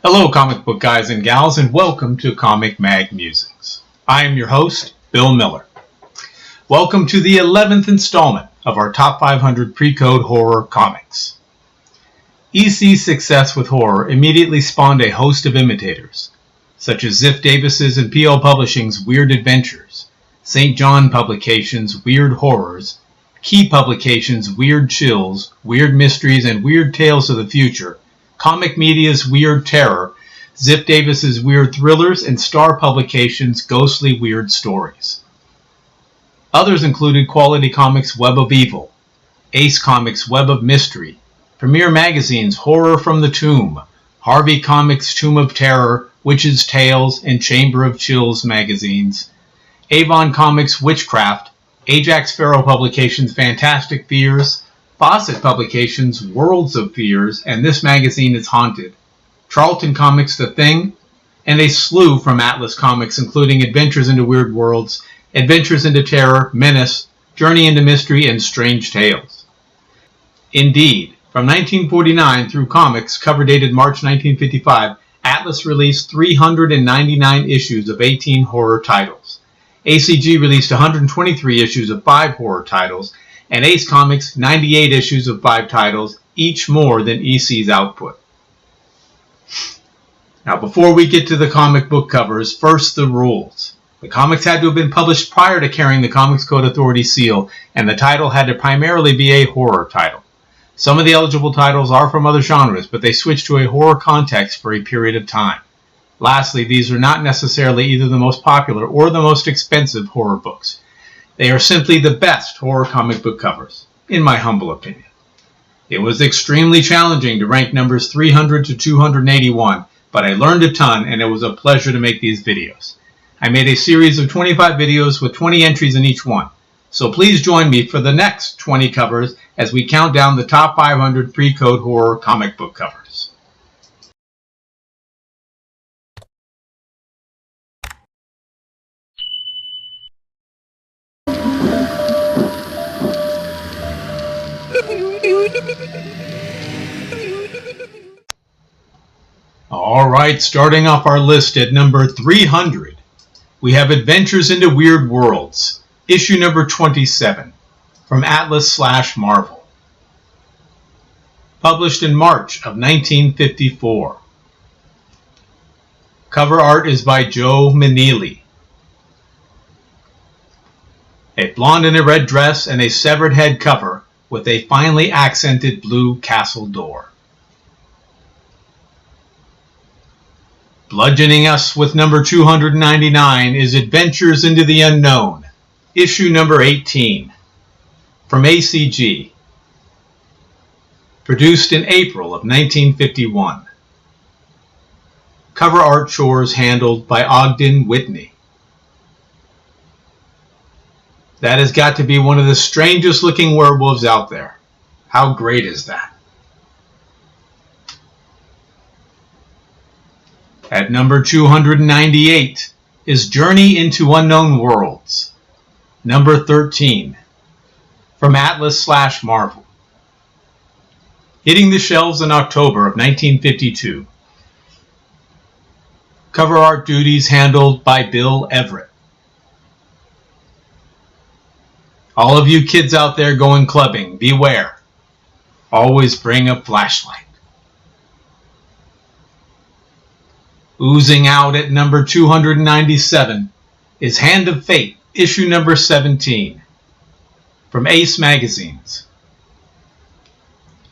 Hello comic book guys and gals, and welcome to Comic Mag Musings. I am your host, Bill Miller. Welcome to the 11th installment of our Top 500 Pre-Code Horror Comics. EC's success with horror immediately spawned a host of imitators, such as Ziff Davis's and PL Publishing's Weird Adventures, St. John Publications' Weird Horrors, Key Publications' Weird Chills, Weird Mysteries, and Weird Tales of the Future, Comic Media's Weird Terror, Ziff Davis's Weird Thrillers, and Star Publications' Ghostly Weird Stories. Others included Quality Comics' Web of Evil, Ace Comics' Web of Mystery, Premier Magazine's Horror from the Tomb, Harvey Comics' Tomb of Terror, Witch's Tales, and Chamber of Chills magazines, Avon Comics' Witchcraft, Ajax Farrow Publications' Fantastic Fears, Fawcett Publications' Worlds of Fears, and This Magazine is Haunted, Charlton Comics' The Thing, and a slew from Atlas Comics including Adventures into Weird Worlds, Adventures into Terror, Menace, Journey into Mystery, and Strange Tales. Indeed, from 1949 through comics cover dated March 1955, Atlas released 399 issues of 18 horror titles. ACG released 123 issues of 5 horror titles, and Ace Comics 98 issues of 5 titles, each more than EC's output. Now before we get to the comic book covers, first the rules. The comics had to have been published prior to carrying the Comics Code Authority seal, and the title had to primarily be a horror title. Some of the eligible titles are from other genres, but they switch to a horror context for a period of time. Lastly, these are not necessarily either the most popular or the most expensive horror books. They are simply the best horror comic book covers, in my humble opinion. It was extremely challenging to rank numbers 300 to 281, but I learned a ton and it was a pleasure to make these videos. I made a series of 25 videos with 20 entries in each one, so please join me for the next 20 covers as we count down the top 500 pre-code horror comic book covers. Alright, starting off our list at number 300, we have Adventures into Weird Worlds, issue number 27, from Atlas/Marvel. Published in March of 1954. Cover art is by Joe Meneely. A blonde in a red dress and a severed head cover with a finely accented blue castle door. Bludgeoning us with number 299 is Adventures into the Unknown, issue number 18, from ACG. Produced in April of 1951. Cover art chores handled by Ogden Whitney. That has got to be one of the strangest looking werewolves out there. How great is that? At number 298 is Journey into Unknown Worlds, number 13, from Atlas/Marvel. Hitting the shelves in October of 1952. Cover art duties handled by Bill Everett. All of you kids out there going clubbing, beware. Always bring a flashlight. Oozing out at number 297 is Hand of Fate, issue number 17, from Ace Magazines.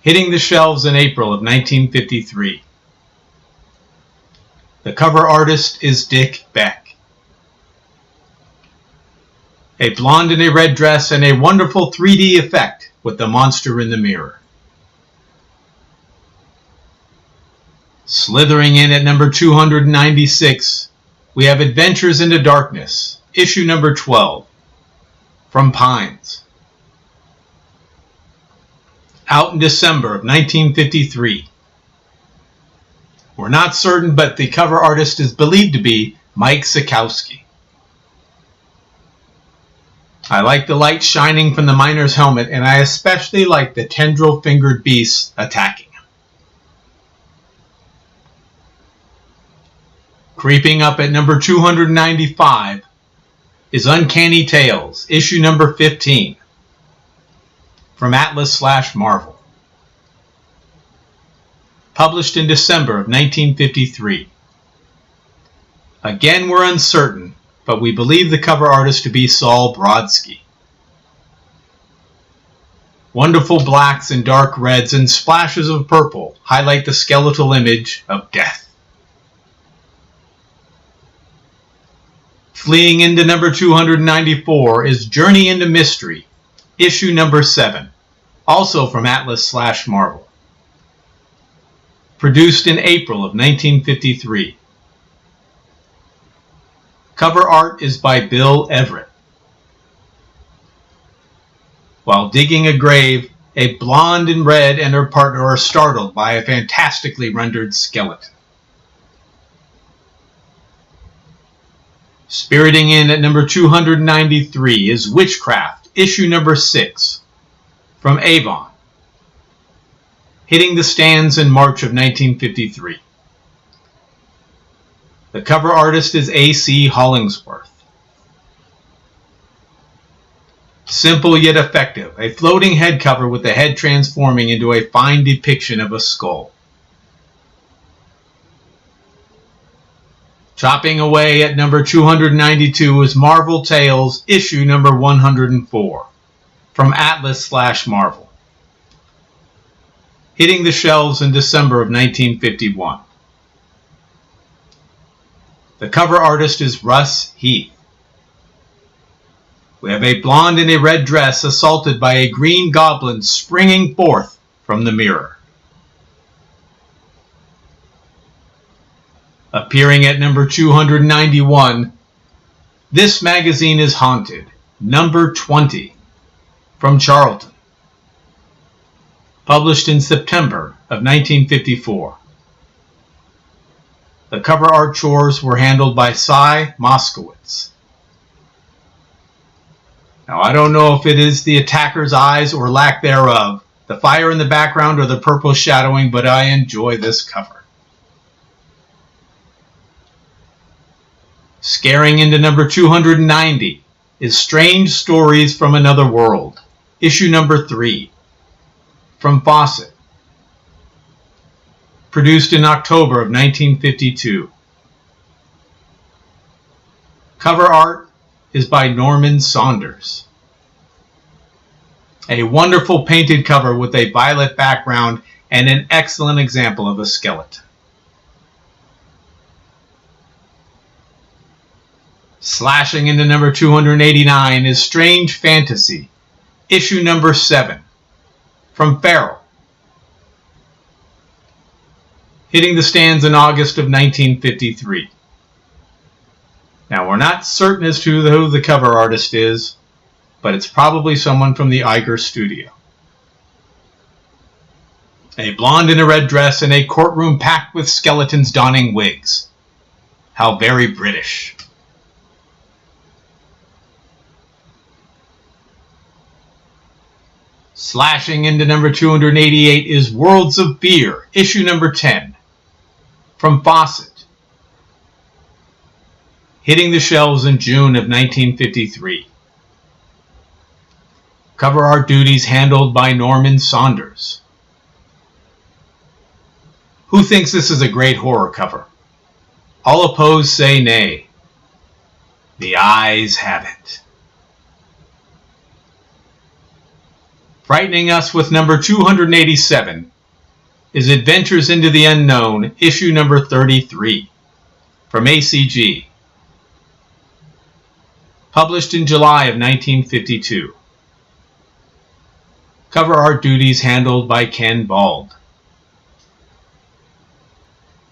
Hitting the shelves in April of 1953. The cover artist is Dick Beck. A blonde in a red dress and a wonderful 3D effect with the monster in the mirror. Slithering in at number 296, we have Adventures into Darkness, issue number 12, from Pines. Out in December of 1953. We're not certain, but the cover artist is believed to be Mike Sikowski. I like the light shining from the miner's helmet, and I especially like the tendril-fingered beasts attacking him. Creeping up at number 295 is Uncanny Tales, issue number 15, from Atlas/Marvel. Published in December of 1953. Again, we're uncertain, but we believe the cover artist to be Saul Brodsky. Wonderful blacks and dark reds and splashes of purple highlight the skeletal image of death. Fleeing into number 294 is Journey into Mystery, issue number 7, also from Atlas/Marvel. Produced in April of 1953. Cover art is by Bill Everett. While digging a grave, a blonde and red and her partner are startled by a fantastically rendered skeleton. Spiriting in at number 293 is Witchcraft, issue number 6, from Avon. Hitting the stands in March of 1953. The cover artist is A.C. Hollingsworth. Simple yet effective, a floating head cover with the head transforming into a fine depiction of a skull. Chopping away at number 292 is Marvel Tales, issue number 104, from Atlas/Marvel. Hitting the shelves in December of 1951. The cover artist is Russ Heath. We have a blonde in a red dress assaulted by a green goblin springing forth from the mirror. Appearing at number 291, This Magazine is Haunted, number 20, from Charlton. Published in September of 1954. The cover art chores were handled by Cy Moskowitz. Now, I don't know if it is the attacker's eyes or lack thereof, the fire in the background or the purple shadowing, but I enjoy this cover. Scaring into number 290 is Strange Stories from Another World, issue number 3, from Fawcett. Produced in October of 1952. Cover art is by Norman Saunders. A wonderful painted cover with a violet background and an excellent example of a skeleton. Slashing into number 289 is Strange Fantasy, issue number 7, from Farrell. Hitting the stands in August of 1953. Now, we're not certain as to who the cover artist is, but it's probably someone from the Iger studio. A blonde in a red dress in a courtroom packed with skeletons donning wigs. How very British. Slashing into number 288 is Worlds of Fear, issue number 10, from Fawcett. Hitting the shelves in June of 1953. Cover art duties handled by Norman Saunders. Who thinks this is a great horror cover? All opposed say nay. The ayes have it. Frightening us with number 287 is Adventures into the Unknown, issue number 33, from ACG. Published in July of 1952. Cover art duties handled by Ken Bald.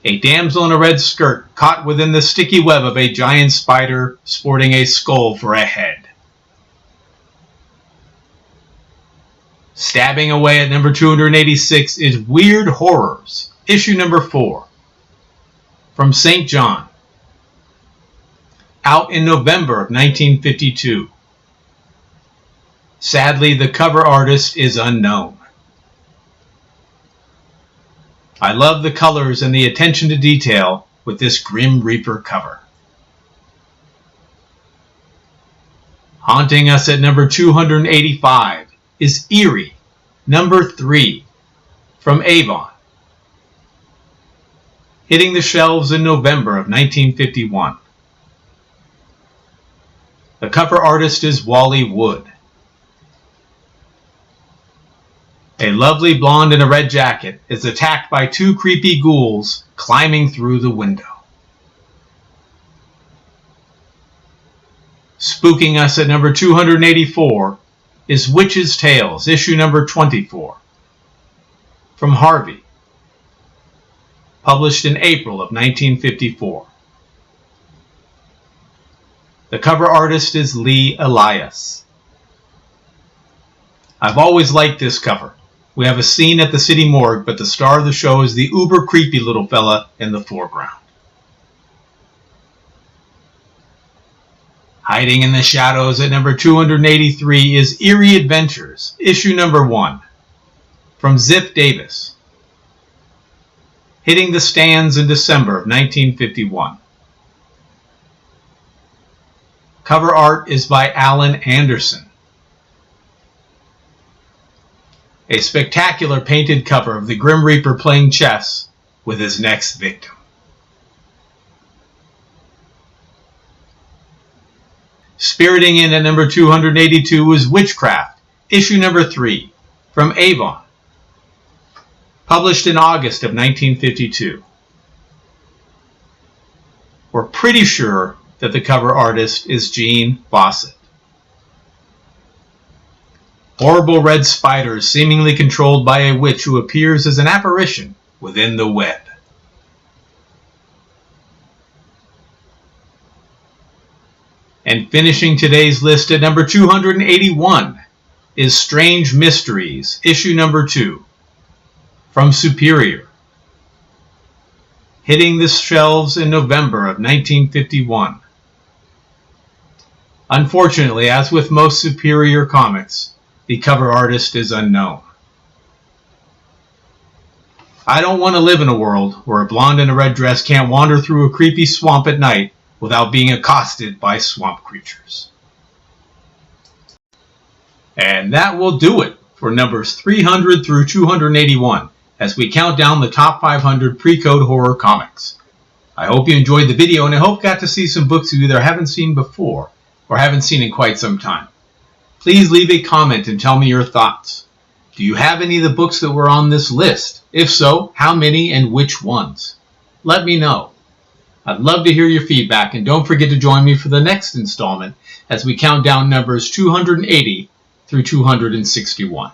A damsel in a red skirt caught within the sticky web of a giant spider sporting a skull for a head. Stabbing away at number 286 is Weird Horrors, issue number 4, from St. John. Out in November of 1952. Sadly, the cover artist is unknown. I love the colors and the attention to detail with this Grim Reaper cover. Haunting us at number 285 is Eerie, number 3, from Avon. Hitting the shelves in November of 1951. The cover artist is Wally Wood. A lovely blonde in a red jacket is attacked by 2 creepy ghouls climbing through the window. Spooking us at number 284 is Witch's Tales, issue number 24, from Harvey, published in April of 1954. The cover artist is Lee Elias. I've always liked this cover. We have a scene at the city morgue, but the star of the show is the uber creepy little fella in the foreground. Hiding in the shadows at number 283 is Eerie Adventures, issue number 1, from Ziff Davis. Hitting the stands in December of 1951. Cover art is by Alan Anderson. A spectacular painted cover of the Grim Reaper playing chess with his next victim. Spiriting in at number 282 is Witchcraft, issue number 3, from Avon, published in August of 1952. We're pretty sure that the cover artist is Jean Fawcett. Horrible red spiders seemingly controlled by a witch who appears as an apparition within the web. And finishing today's list at number 281 is Strange Mysteries, issue number 2, from Superior. Hitting the shelves in November of 1951. Unfortunately, as with most Superior comics, the cover artist is unknown. I don't want to live in a world where a blonde in a red dress can't wander through a creepy swamp at night without being accosted by swamp creatures. And that will do it for numbers 300 through 281 as we count down the top 500 pre-code horror comics. I hope you enjoyed the video, and I hope you got to see some books you either haven't seen before or haven't seen in quite some time. Please leave a comment and tell me your thoughts. Do you have any of the books that were on this list? If so, how many and which ones? Let me know. I'd love to hear your feedback, and don't forget to join me for the next installment as we count down numbers 280 through 261.